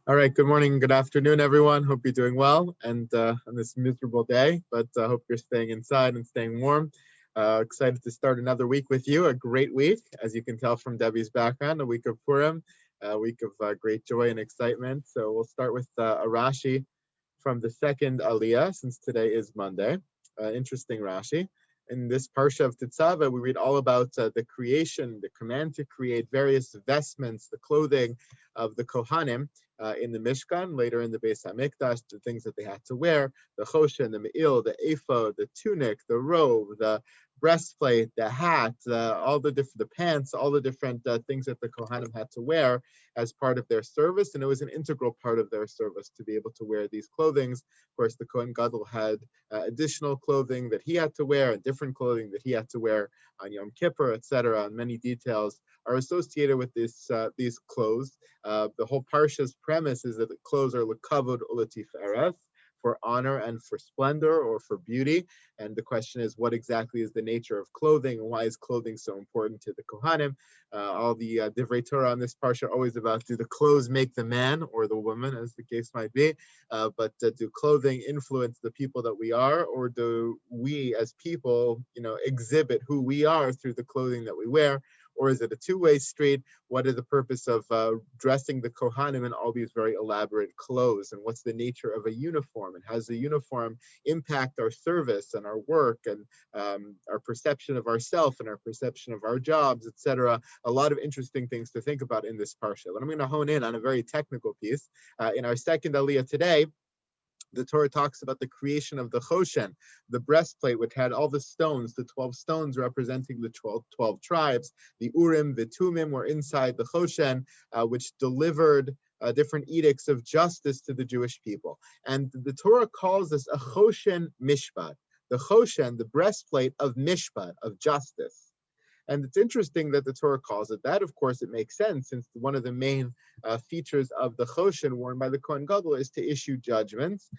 All right, good morning, good afternoon, everyone. Hope you're doing well and on this miserable day, but hope you're staying inside and staying warm. Excited to start another week with you, a great week, as you can tell from Debbie's background, a week of Purim, a week of great joy and excitement. So we'll start with a Rashi from the second Aliyah, since today is Monday. Interesting Rashi. In this parsha of Tetzave, we read all about the creation, the command to create various vestments, the clothing of the Kohanim in the Mishkan, later in the Beis HaMikdash, the things that they had to wear, the Hoshen, the Me'il, the ephod, the tunic, the robe, the breastplate, the hat, all the different, the pants, all the different things that the Kohanim had to wear as part of their service, and it was an integral part of their service to be able to wear these clothings. Of course, the Kohen Gadol had additional clothing that he had to wear, and different clothing that he had to wear on Yom Kippur, etc. And many details are associated with these clothes. The whole parsha's premise is that the clothes are lekavod u'letifereth, for honor and for splendor or for beauty. And the question is, what exactly is the nature of clothing, and why is clothing so important to the Kohanim? All the Divrei Torah on this parsha are always about, do the clothes make the man or the woman, as the case might be? But do clothing influence the people that we are, or do we as people, exhibit who we are through the clothing that we wear? Or is it a two-way street? What is the purpose of dressing the Kohanim in all these very elaborate clothes? And what's the nature of a uniform? And how does the uniform impact our service and our work and our perception of ourselves and our perception of our jobs, etc.? A lot of interesting things to think about in this parsha. But I'm going to hone in on a very technical piece. In our second aliyah today, the Torah talks about the creation of the Hoshen, the breastplate, which had all the stones, the 12 stones representing the 12 tribes. The Urim, the Tumim were inside the Hoshen, which delivered different edicts of justice to the Jewish people. And the Torah calls this a Hoshen Mishpat, the Hoshen, the breastplate of Mishpat, of justice. And it's interesting that the Torah calls it that. Of course, it makes sense, since one of the main features of the Hoshen worn by the Kohen Gadol is to issue judgments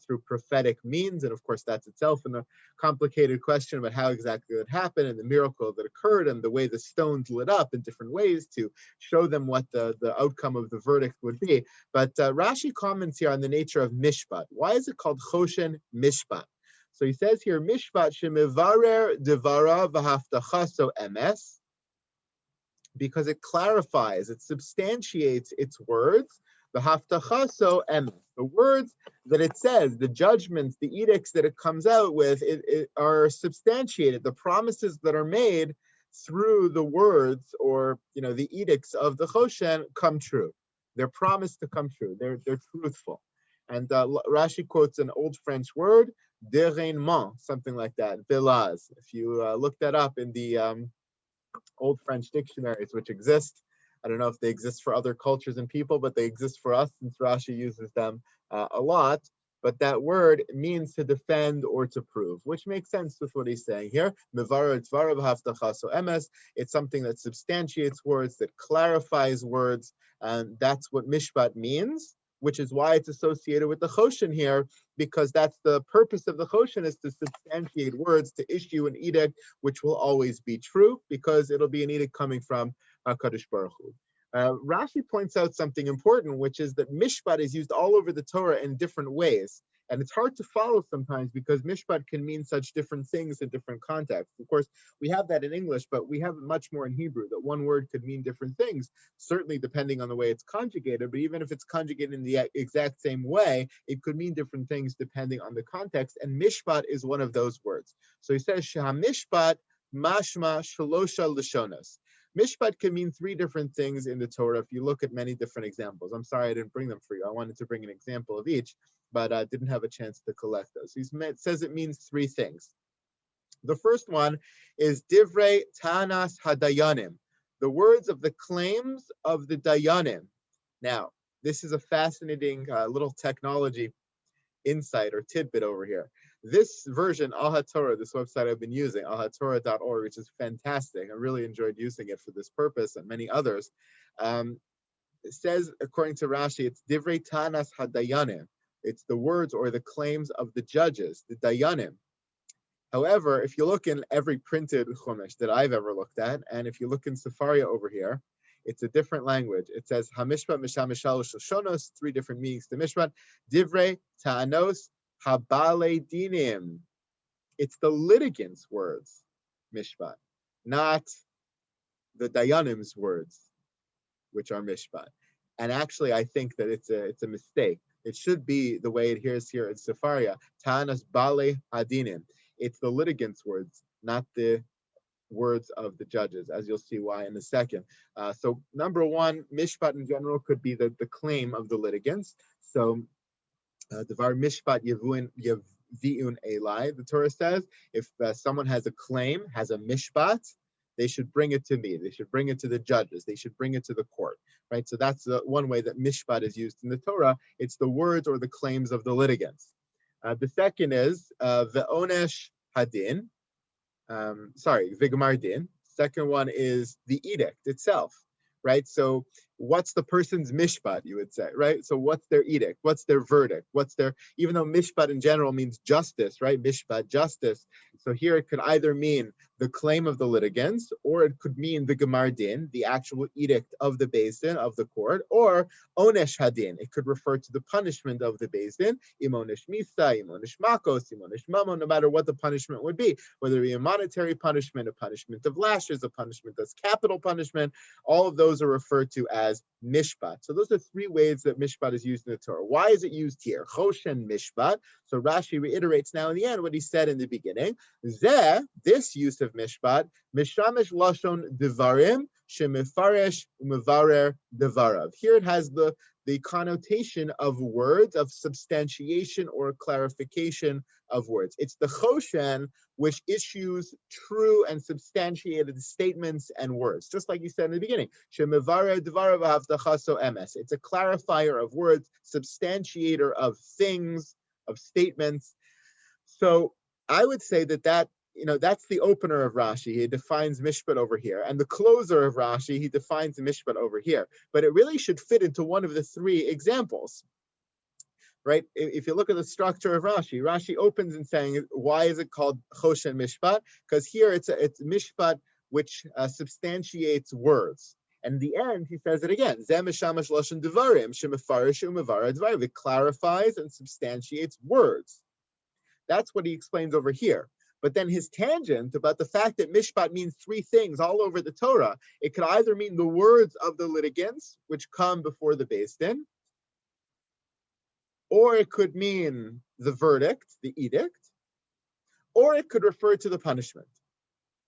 through prophetic means. And of course, that's itself a complicated question about how exactly that happened and the miracle that occurred and the way the stones lit up in different ways to show them what the outcome of the verdict would be. But Rashi comments here on the nature of Mishpat. Why is it called Hoshen Mishpat? So he says here, Mishpat shemivarer devara v'haftachaso emes, because it clarifies, it substantiates its words, v'haftachaso emes. The words that it says, the judgments, the edicts that it comes out with, it are substantiated. The promises that are made through the words or the edicts of the Hoshen come true. They're promised to come true. They're truthful. And Rashi quotes an old French word, déreinement, something like that, belaz. If you look that up in the old French dictionaries, which exist, I don't know if they exist for other cultures and people, but they exist for us since Rashi uses them a lot. But that word means to defend or to prove, which makes sense with what he's saying here. It's something that substantiates words, that clarifies words, and that's what mishpat means, which is why it's associated with the Hoshen here, because that's the purpose of the Hoshen, is to substantiate words, to issue an edict which will always be true, because it'll be an edict coming from HaKadosh Baruch Hu. Rashi points out something important, which is that mishpat is used all over the Torah in different ways. And it's hard to follow sometimes because mishpat can mean such different things in different contexts. Of course, we have that in English, but we have it much more in Hebrew, that one word could mean different things, certainly depending on the way it's conjugated. But even if it's conjugated in the exact same way, it could mean different things depending on the context. And mishpat is one of those words. So he says, Sheha mishpat mashma shalosha lashonos. Mishpat can mean three different things in the Torah if you look at many different examples. I'm sorry I didn't bring them for you. I wanted to bring an example of each, but I didn't have a chance to collect those. It says it means three things. The first one is Divrei Tanas Hadayanim, the words of the claims of the Dayanim. Now, this is a fascinating little technology insight or tidbit over here. This version, Al HaTorah, this website I've been using, alhatorah.org, which is fantastic. I really enjoyed using it for this purpose and many others. It says, according to Rashi, it's Divrei Tanas Hadayanim. It's the words or the claims of the judges, the Dayanim. However, if you look in every printed Chumash that I've ever looked at, and if you look in Sefaria over here, It's a different language. It says Hamishpat Misham Shalosh Shonos, 3 different meanings to Mishpat. Divrei Ta'anos Habale Dinim. It's the litigants' words, Mishpat, not the Dayanim's words, which are Mishpat. And actually, I think that it's a mistake. It should be the way it hears here in Sefaria, Ta'anas Bale Adinim. It's the litigants' words, not the words of the judges, as you'll see why in a second. So number one, Mishpat in general could be the claim of the litigants. So Devar Mishpat Yaviun Elai, the Torah says, if someone has a claim, has a Mishpat, they should bring it to me. They should bring it to the judges. They should bring it to the court, right? So that's one way that Mishpat is used in the Torah. It's the words or the claims of the litigants. The second is Ve'onesh Hadin. Vigmar Din. Second one is the edict itself, right? So what's the person's mishpat, you would say, right? So what's their edict? What's their verdict? Even though mishpat in general means justice, right? Mishpat, justice. So here it could either mean the claim of the litigants, or it could mean the Gemar Din, the actual edict of the Beis Din, of the court, or Onesh Hadin. It could refer to the punishment of the Beis Din, Imonish Misa, Imonish Makos, Imonish Mamon, no matter what the punishment would be, whether it be a monetary punishment, a punishment of lashes, a punishment that's capital punishment, all of those are referred to as Mishpat. So those are 3 ways that Mishpat is used in the Torah. Why is it used here? Hoshen Mishpat. So Rashi reiterates now in the end what he said in the beginning. This use of Mishpat, Mishamish Lashon Devarim, Shemifaresh Umevarer Devarav. Here it has the connotation of words, of substantiation or clarification of words. It's the Hoshen which issues true and substantiated statements and words, just like you said in the beginning. Shemivarer Devarav Havdachaso Emes. It's a clarifier of words, substantiator of things, of statements. So I would say that that's the opener of Rashi. He defines Mishpat over here. And the closer of Rashi, he defines Mishpat over here. But it really should fit into one of the 3 examples, right? If you look at the structure of Rashi, Rashi opens in saying, why is it called Hoshen Mishpat? Because here it's Mishpat which substantiates words. And in the end, he says it again. It clarifies and substantiates words. That's what he explains over here. But then his tangent about the fact that Mishpat means 3 things all over the Torah, it could either mean the words of the litigants, which come before the Beis Din, or it could mean the verdict, the edict, or it could refer to the punishment.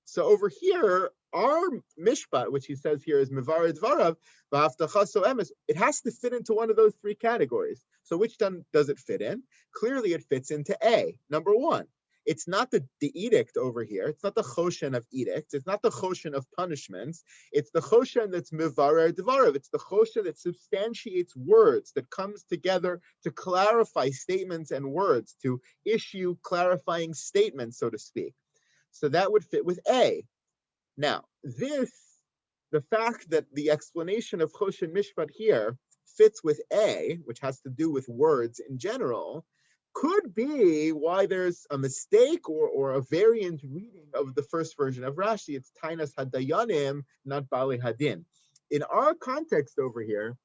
So over here, our Mishpat, which he says here is Mevar Dvarav, V'Havtachaso Emes, it has to fit into one of those 3 categories. So which does it fit in? Clearly it fits into A, number 1. It's not the edict over here. It's not the Hoshen of edicts. It's not the Hoshen of punishments. It's the Hoshen that's Mevarer Dvarav. It's the Hoshen that substantiates words, that comes together to clarify statements and words, to issue clarifying statements, so to speak. So that would fit with A. Now, the fact that the explanation of Hoshen Mishpat here fits with A, which has to do with words in general, could be why there's a mistake or a variant reading of the first version of Rashi. It's Tainas Hadayanim, not Bali Hadin. In our context over here,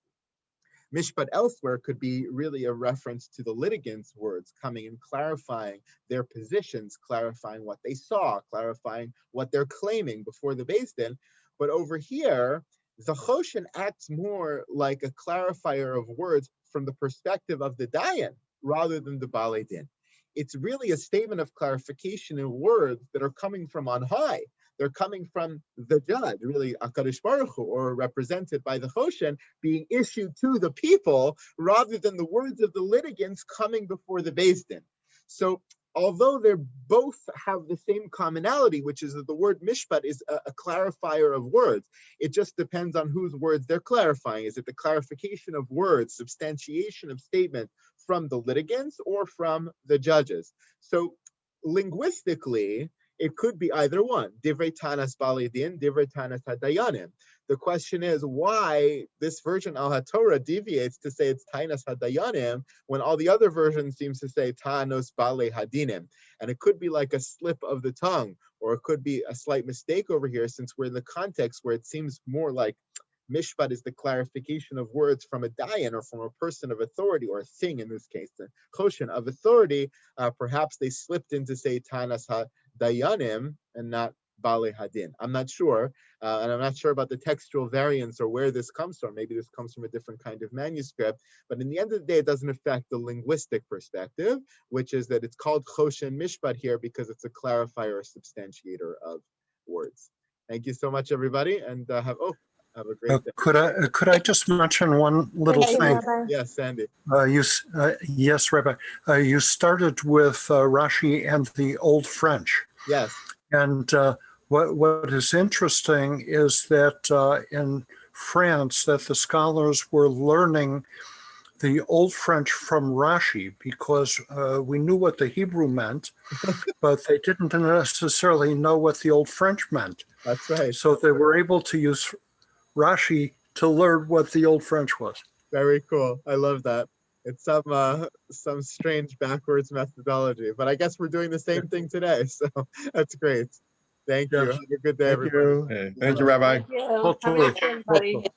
Mishpat elsewhere could be really a reference to the litigants' words coming and clarifying their positions, clarifying what they saw, clarifying what they're claiming before the Beis Din. But over here, the Hoshen acts more like a clarifier of words from the perspective of the Dayan, rather than the Balei Din. It's really a statement of clarification in words that are coming from on high. They're coming from the judge, really HaKadosh Baruch Hu, or represented by the Hoshen, being issued to the people, rather than the words of the litigants coming before the Beis Din. So although they both have the same commonality, which is that the word mishpat is a clarifier of words, it just depends on whose words they're clarifying. Is it the clarification of words, substantiation of statement from the litigants or from the judges? So linguistically, it could be either one. Divrei tanas balei din, divrei tanas hadayanim. The question is why this version al HaTorah deviates to say it's Tainas Hadayanim when all the other versions seems to say Tanos Bale Hadinim. And it could be like a slip of the tongue, or it could be a slight mistake over here, since we're in the context where it seems more like Mishpat is the clarification of words from a dayan or from a person of authority, or a thing in this case, the Hoshen of authority. Perhaps they slipped into say Tanas ha-dayanim and not Bale Hadin. I'm not sure, and I'm not sure about the textual variance or where this comes from. Maybe this comes from a different kind of manuscript, but in the end of the day, it doesn't affect the linguistic perspective, which is that it's called Hoshen Mishpat here because it's a clarifier or substantiator of words. Thank you so much, everybody, and have a great day. Could I just mention one little thing? Yes, Sandy. Yes, Rabbi. You started with Rashi and the Old French. Yes. And what is interesting is that in France, that the scholars were learning the Old French from Rashi because we knew what the Hebrew meant, but they didn't necessarily know what the Old French meant. That's right. So they were able to use Rashi to learn what the Old French was. Very cool. I love that. It's some strange backwards methodology, but I guess we're doing the same thing today. So that's great. Thank you. Have a good day, everybody. Thank you, Rabbi. Thank you. Have a good day, everybody.